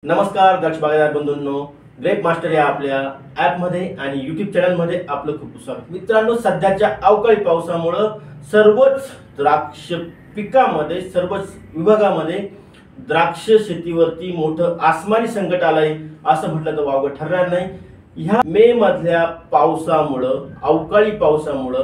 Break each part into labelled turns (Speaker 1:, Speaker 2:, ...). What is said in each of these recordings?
Speaker 1: नमस्कार द्राक्ष बागायतदार बंधूंनो, ग्रेप मास्टर या आपल्या ॲपमध्ये आणि यूट्यूब चॅनलमध्ये आपलं खूप स्वागत। मित्रांनो, सध्याच्या अवकाळी पावसामुळे सर्वच द्राक्ष पिकामध्ये सर्वच विभागामध्ये द्राक्ष शेतीवरती मोठं आसमानी संकट आलंय असं म्हटलं तर वावगं ठरणार नाही। ह्या मे मधल्या पावसामुळे, अवकाळी पावसामुळे,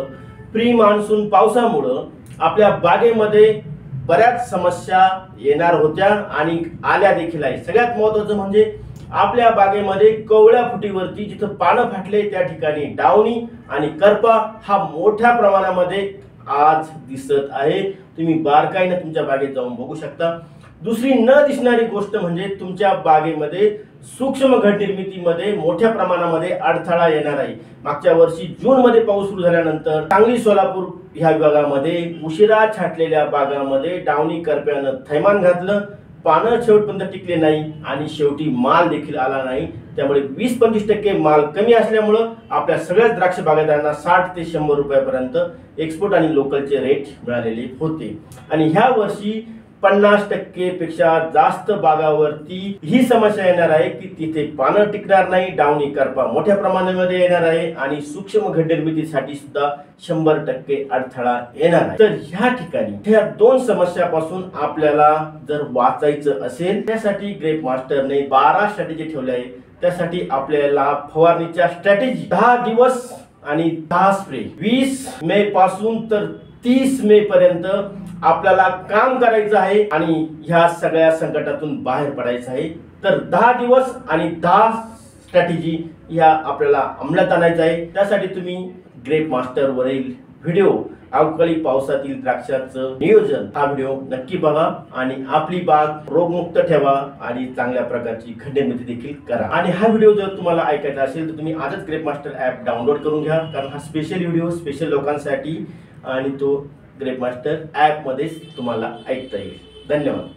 Speaker 1: प्री मान्सून पावसामुळे आपल्या बागेमध्ये बऱ्याच समस्या येणार होत्या आणि आल्या देखील आहे। सगळ्यात महत्त्वाचं म्हणजे आपल्या बागेमध्ये कवळ्या फुटीवरती जिथं पानं फाटले त्या ठिकाणी डावणी आणि करपा हा मोठ्या प्रमाणामध्ये आज दिसत आहे। तुम्ही बारकाईने तुमच्या बागेत जाऊन बघू शकता। दुसरी न दिसणारी गोष्ट म्हणजे तुमच्या बागेमध्ये सूक्ष्म घट निर्मितीमध्ये मोठ्या प्रमाणामध्ये अडथळा येणार आहे। मागच्या वर्षी जून मध्ये पाऊस सुरू झाल्यानंतर सांगली, सोलापूर ह्या विभागामध्ये उशिरा छाटलेल्या बागांमध्ये डावणी करप्यानं थैमान घातलं, पानं शेवटपर्यंत टिकले नाही आणि शेवटी माल देखील आला नाही। त्यामुळे 20-25% माल कमी असल्यामुळे आपल्या सगळ्याच द्राक्ष बागायतदारांना 60 ते 100 रुपयापर्यंत एक्सपोर्ट आणि लोकलचे रेट मिळालेले होते। आणि ह्या वर्षी 50% पेक्षा जास्त बागावरती ही समस्या येणार आहे की तिथे पानं टिकणार नाही, डावणी करपा मोठ्या प्रमाणामध्ये येणार आहे आणि सूक्ष्म घट निर्मितीसाठी सुद्धा 100% अडथळा येणार आहे। तर ह्या ठिकाणी ह्या दोन समस्यापासून आपल्याला जर वाचायचं असेल त्यासाठी ग्रेप मास्टरने 12 स्ट्रॅटेजी ठेवल्या आहे। त्यासाठी आपल्याला फवारणीच्या स्ट्रॅटेजी 10 दिवस आणि 10 स्प्रे 20 मे पासून तर 30 मे पर्यंत आपल्याला काम करायचं आहे आणि ह्या सगळ्या संकटातून बाहेर पडायचं आहे। तर 10 दिवस आणि 10 स्ट्रॅटेजी ह्या आपल्याला अंमलात आणायचं आहे। त्यासाठी तुम्ही ग्रेप मास्टर वरील व्हिडिओ अवकाळी पावसातील द्राक्षाचं नियोजन हा व्हिडिओ नक्की बघा आणि आपली बाग रोगमुक्त ठेवा आणि चांगल्या प्रकारची घट निर्मिती देखील करा। आणि हा व्हिडिओ जर तुम्हाला ऐकायचा असेल तर तुम्ही आजच ग्रेप मास्टर ॲप डाउनलोड करून घ्या, कारण हा स्पेशल व्हिडिओ स्पेशल लोकांसाठी आणि तो ग्रेप मास्टर ॲप मध्येच तुम्हाला ऐकता येईल। धन्यवाद।